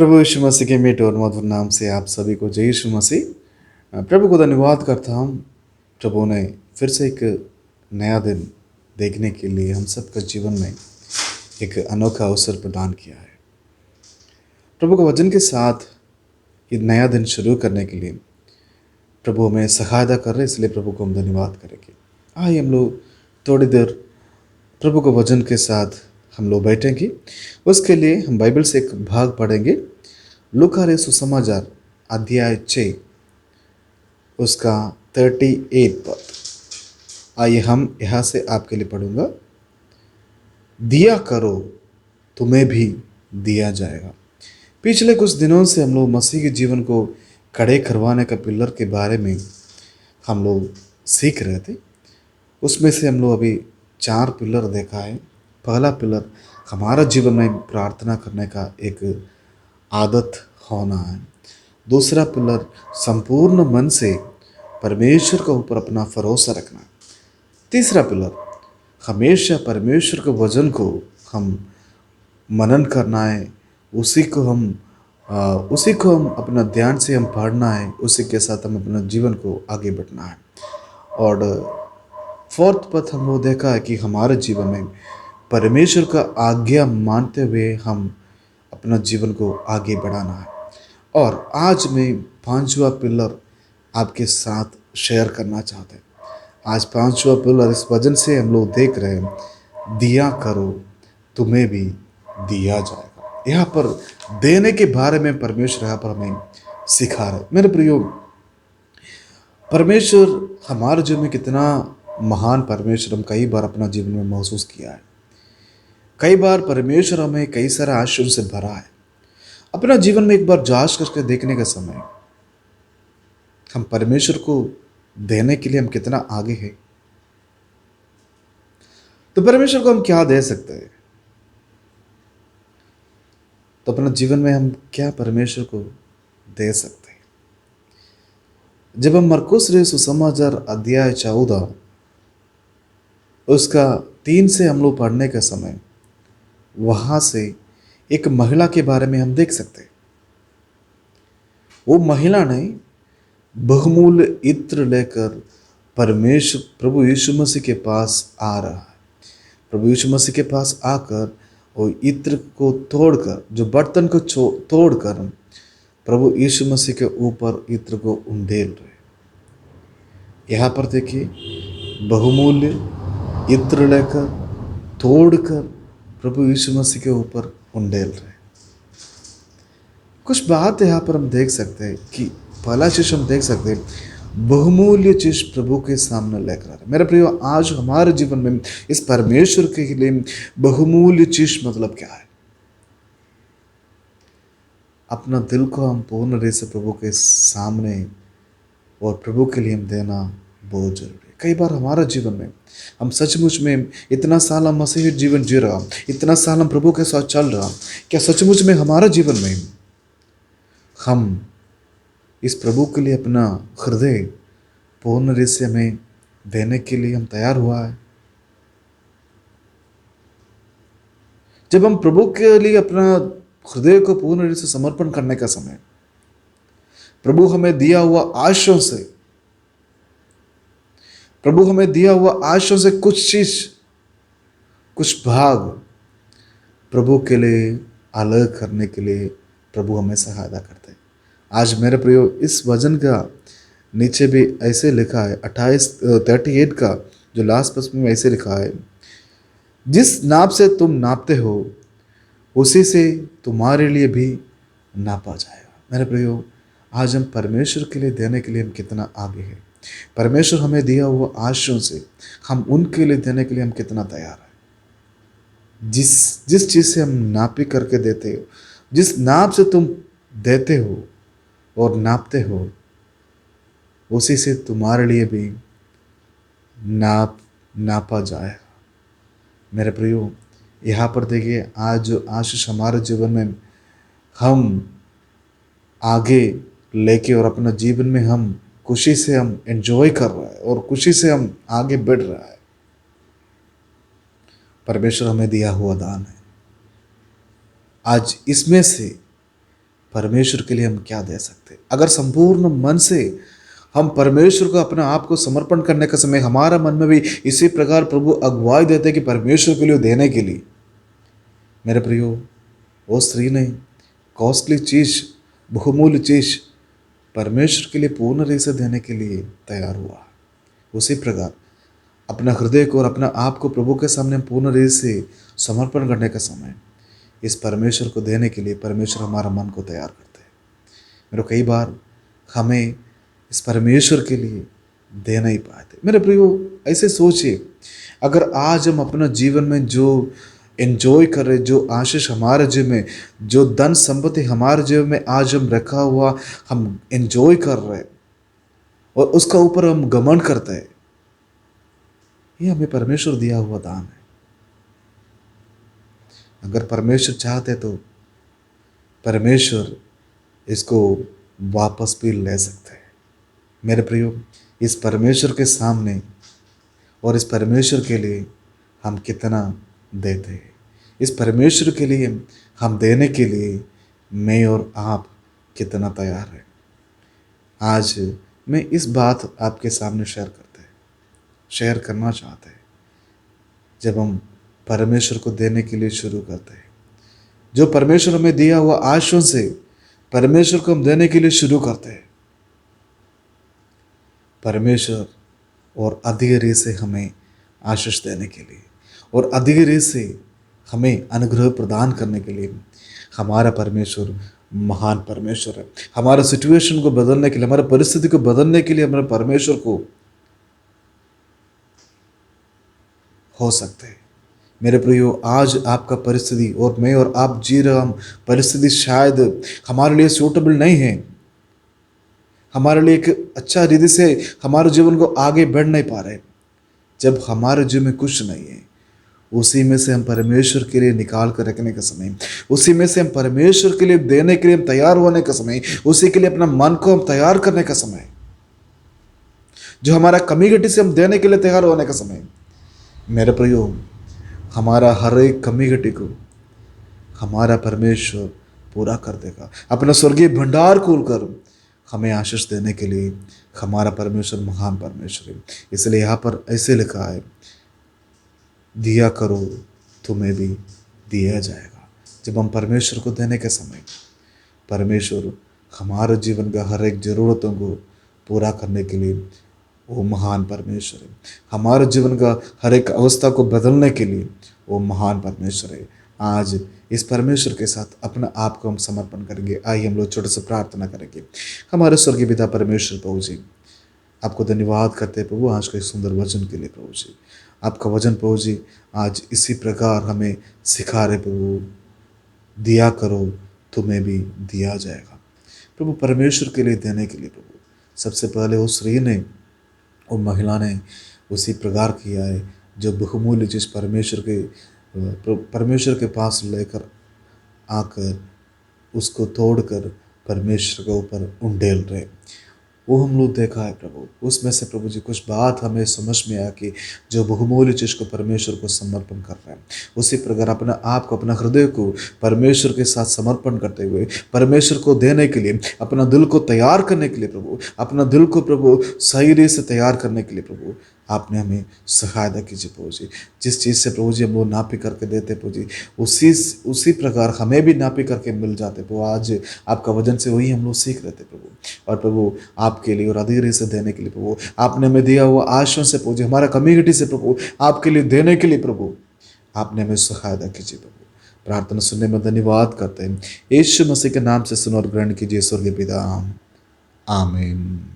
प्रभु यीशु मसीह के मीठे और मधुर नाम से आप सभी को जय यीशु मसीह। प्रभु को धन्यवाद करता हूँ। प्रभु ने फिर से एक नया दिन देखने के लिए हम सबका जीवन में एक अनोखा अवसर प्रदान किया है। प्रभु के वचन के साथ ये नया दिन शुरू करने के लिए प्रभु हमें सहायता कर रहे, इसलिए प्रभु को हम धन्यवाद करेंगे। आइए हम लोग थोड़ी देर प्रभु के वचन के साथ हम लोग बैठेंगे। उसके लिए हम बाइबल से एक भाग पढ़ेंगे। लूका रे सुसमाचार अध्याय 6 उसका 38 पद। आइए हम यहाँ से आपके लिए पढ़ूंगा। दिया करो तुम्हें भी दिया जाएगा। पिछले कुछ दिनों से हम लोग मसीह के जीवन को खड़े करवाने का पिलर के बारे में हम लोग सीख रहे थे। उसमें से हम लोग अभी 4 पिलर देखा है। पहला पिलर हमारा जीवन में प्रार्थना करने का एक आदत होना है। दूसरा पिलर संपूर्ण मन से परमेश्वर के ऊपर अपना भरोसा रखना। तीसरा पिलर हमेशा परमेश्वर के वचन को हम मनन करना है। उसी को हम अपना ध्यान से हम पढ़ना है। उसी के साथ हम अपना जीवन को आगे बढ़ना है। और फोर्थ पद हम लोग देखा है कि हमारे जीवन में परमेश्वर का आज्ञा मानते हुए हम अपना जीवन को आगे बढ़ाना है। और आज मैं 5वां पिलर आपके साथ शेयर करना चाहते हैं। आज 5वां पिलर इस वजन से हम लोग देख रहे हैं, दिया करो तुम्हें भी दिया जाएगा। यहाँ पर देने के बारे में परमेश्वर यहाँ पर हमें सिखा रहे। मेरे प्रियो, परमेश्वर हमारे जीवन में कितना महान परमेश्वर हम कई बार अपना जीवन में महसूस किया है। कई बार परमेश्वर हमें कई सारे आशीर्वाद से भरा है। अपना जीवन में एक बार जांच करके देखने का समय हम परमेश्वर को देने के लिए हम कितना आगे हैं। तो परमेश्वर को हम क्या दे सकते हैं? तो अपना जीवन में हम क्या परमेश्वर को दे सकते हैं? जब हम मरकुस रे सुसमाचार अध्याय 14 उसका 3 से हम लोग पढ़ने का समय, वहां से एक महिला के बारे में हम देख सकते हैं। वो महिला ने बहुमूल्य इत्र लेकर परमेश्वर प्रभु यीशु मसीह के पास आ रहा है। प्रभु यीशु मसीह के पास आकर वो इत्र को तोड़कर, जो बर्तन को तोड़कर प्रभु यीशु मसीह के ऊपर इत्र को उंडेल रहे। यहाँ पर देखिए, बहुमूल्य इत्र लेकर तोड़कर प्रभु यीशु मसीह के ऊपर उंडेल रहे। कुछ बात यहाँ पर हम देख सकते हैं कि पहला चीज हम देख सकते हैं, बहुमूल्य चीज प्रभु के सामने लेकर आ रहे। मेरे प्रियो, आज हमारे जीवन में इस परमेश्वर के लिए बहुमूल्य चीज मतलब क्या है? अपना दिल को हम पूर्ण रूप से प्रभु के सामने और प्रभु के लिए हम देना बहुत जरूरी है। कई बार हमारा जीवन में हम सचमुच में इतना साल हम मसीही जीवन जी रहा, इतना साल हम प्रभु के साथ चल रहा, क्या सचमुच में हमारा जीवन में हम इस प्रभु के लिए अपना हृदय पूर्ण रूप से हमें देने के लिए हम तैयार हुआ है? जब हम प्रभु के लिए अपना हृदय को पूर्ण रूप से समर्पण करने का समय, प्रभु हमें दिया हुआ आशीषों से, प्रभु हमें दिया हुआ आशीषों से कुछ चीज, कुछ भाग प्रभु के लिए अलग करने के लिए प्रभु हमें सहायता करते हैं। आज मेरे प्रियो, इस वचन का नीचे भी ऐसे लिखा है, 38 का जो लास्ट पद में ऐसे लिखा है, जिस नाप से तुम नापते हो उसी से तुम्हारे लिए भी नापा जाएगा। मेरे प्रियो, आज हम परमेश्वर के लिए देने के लिए हम कितना आगे हैं। परमेश्वर हमें दिया हुआ आशीषों से हम उनके लिए देने के लिए हम कितना तैयार हैं। जिस चीज़ से हम नापी करके देते हो, जिस नाप से तुम देते हो और नापते हो, उसी से तुम्हारे लिए भी नापा जाएगा। मेरे प्रियो, यहाँ पर देखिए, आज जो आशीष हमारे जीवन में हम आगे लेके और अपना जीवन में हम खुशी से हम एंजॉय कर रहा है और खुशी से हम आगे बढ़ रहा है, परमेश्वर हमें दिया हुआ दान है। आज इसमें से परमेश्वर के लिए हम क्या दे सकते हैं। अगर संपूर्ण मन से हम परमेश्वर को अपने आप को समर्पण करने का समय हमारा मन में भी इसी प्रकार प्रभु अगुवाई देते हैं कि परमेश्वर के लिए देने के लिए। मेरे प्रियो, वो स्त्री ने कॉस्टली चीज, बहुमूल्य चीज परमेश्वर के लिए पूर्ण रूप से देने के लिए तैयार हुआ। उसी प्रकार अपना हृदय को और अपना आप को प्रभु के सामने पूर्ण रूप से समर्पण करने का समय इस परमेश्वर को देने के लिए परमेश्वर हमारा मन को तैयार करते हैं। मेरे कई बार हमें इस परमेश्वर के लिए दे नहीं पाते। मेरे प्रियो, ऐसे सोचिए, अगर आज हम अपना जीवन में जो एंजॉय कर रहे, जो आशीष हमारे जीवन में, जो धन संपत्ति हमारे जीवन में आज हम रखा हुआ हम एंजॉय कर रहे हैं और उसका ऊपर हम घमंड करते हैं, ये हमें परमेश्वर दिया हुआ दान है। अगर परमेश्वर चाहते तो परमेश्वर इसको वापस भी ले सकते हैं। मेरे प्रियो, इस परमेश्वर के सामने और इस परमेश्वर के लिए हम कितना देते हैं, इस परमेश्वर के लिए हम देने के लिए मैं और आप कितना तैयार है। आज मैं इस बात आपके सामने शेयर करना चाहते हैं। जब हम परमेश्वर को देने के लिए शुरू करते हैं, जो परमेश्वर हमें दिया हुआ आशीष से परमेश्वर को हम देने के लिए शुरू करते हैं, परमेश्वर और अधिक रीत से हमें आशीष देने के लिए और अधिक रीत से हमें अनुग्रह प्रदान करने के लिए हमारा परमेश्वर महान परमेश्वर है। हमारा सिचुएशन को बदलने के लिए, हमारा परिस्थिति को बदलने के लिए हमारे परमेश्वर को हो सकते हैं। मेरे प्रियो, आज आपका परिस्थिति और मैं और आप जी रहे हम परिस्थिति शायद हमारे लिए सूटेबल नहीं है, हमारे लिए एक अच्छा रीति से हमारे जीवन को आगे बढ़ नहीं पा रहे। जब हमारे जीवन में कुछ नहीं है, उसी में से हम परमेश्वर के लिए निकाल कर रखने का समय, उसी में से हम परमेश्वर के लिए देने के लिए हम तैयार होने का समय, उसी के लिए अपना मन को हम तैयार करने का समय, जो हमारा कमी-घटी से हम देने के लिए तैयार होने का समय। मेरे प्रियो, हमारा हर एक कमी-घटी को हमारा परमेश्वर पूरा कर देगा। अपना स्वर्गीय भंडार खोलकर हमें आशीष देने के लिए हमारा परमेश्वर महान परमेश्वर है। इसलिए यहाँ पर ऐसे लिखा है, दिया करो तुम्हें भी दिया जाएगा। जब हम परमेश्वर को देने के समय परमेश्वर हमारे जीवन का हर एक ज़रूरतों को पूरा करने के लिए वो महान परमेश्वर है। हमारे जीवन का हर एक अवस्था को बदलने के लिए वो महान परमेश्वर है। आज इस परमेश्वर के साथ अपना आप को हम समर्पण करेंगे। आइए हम लोग छोटे से प्रार्थना करेंगे। हमारे स्वर्गीय पिता परमेश्वर प्रभु जी, आपको धन्यवाद करते हैं प्रभु आज के सुंदर वचन के लिए। प्रभु जी, आपका वचन प्रभु जी आज इसी प्रकार हमें सिखा रहे प्रभु, दिया करो तुम्हें भी दिया जाएगा। प्रभु परमेश्वर के लिए देने के लिए प्रभु सबसे पहले उस स्त्री ने और महिला ने उसी प्रकार किया है, जो बहुमूल्य चीज़ परमेश्वर के पास लेकर आकर उसको तोड़कर परमेश्वर के ऊपर उंडेल रहे। वो हम लोग देखा है प्रभु। उसमें से प्रभु जी कुछ बात हमें समझ में आया कि जो बहुमूल्य चीज़ को परमेश्वर को समर्पण कर रहे हैं, उसी प्रकार अपना आप को, अपना हृदय को परमेश्वर के साथ समर्पण करते हुए परमेश्वर को देने के लिए, अपना दिल को तैयार करने के लिए प्रभु, अपना दिल को प्रभु सही रीत से तैयार करने के लिए प्रभु आपने हमें सहायता कीजिए प्रभु जी। जिस चीज़ से प्रभु जी हम वो नापी करके देते प्रभु जी, उसी प्रकार हमें भी नापी करके मिल जाते प्रभु। आज आपका वचन से वही हम लोग सीख रहे थे प्रभु, और प्रभु आपके लिए और अधिक रीत से देने के लिए प्रभु आपने हमें दिया हुआ आशीष से प्रभु जी, हमारा कम्युनिटी से प्रभु आपके लिए देने के लिए प्रभु आपने हमें सहायता कीजिए प्रभु। प्रार्थना सुनने में धन्यवाद करते हैं। यीशु मसीह के नाम से सुनो और ग्रहण कीजिए स्वर्गीय पिता, आमीन।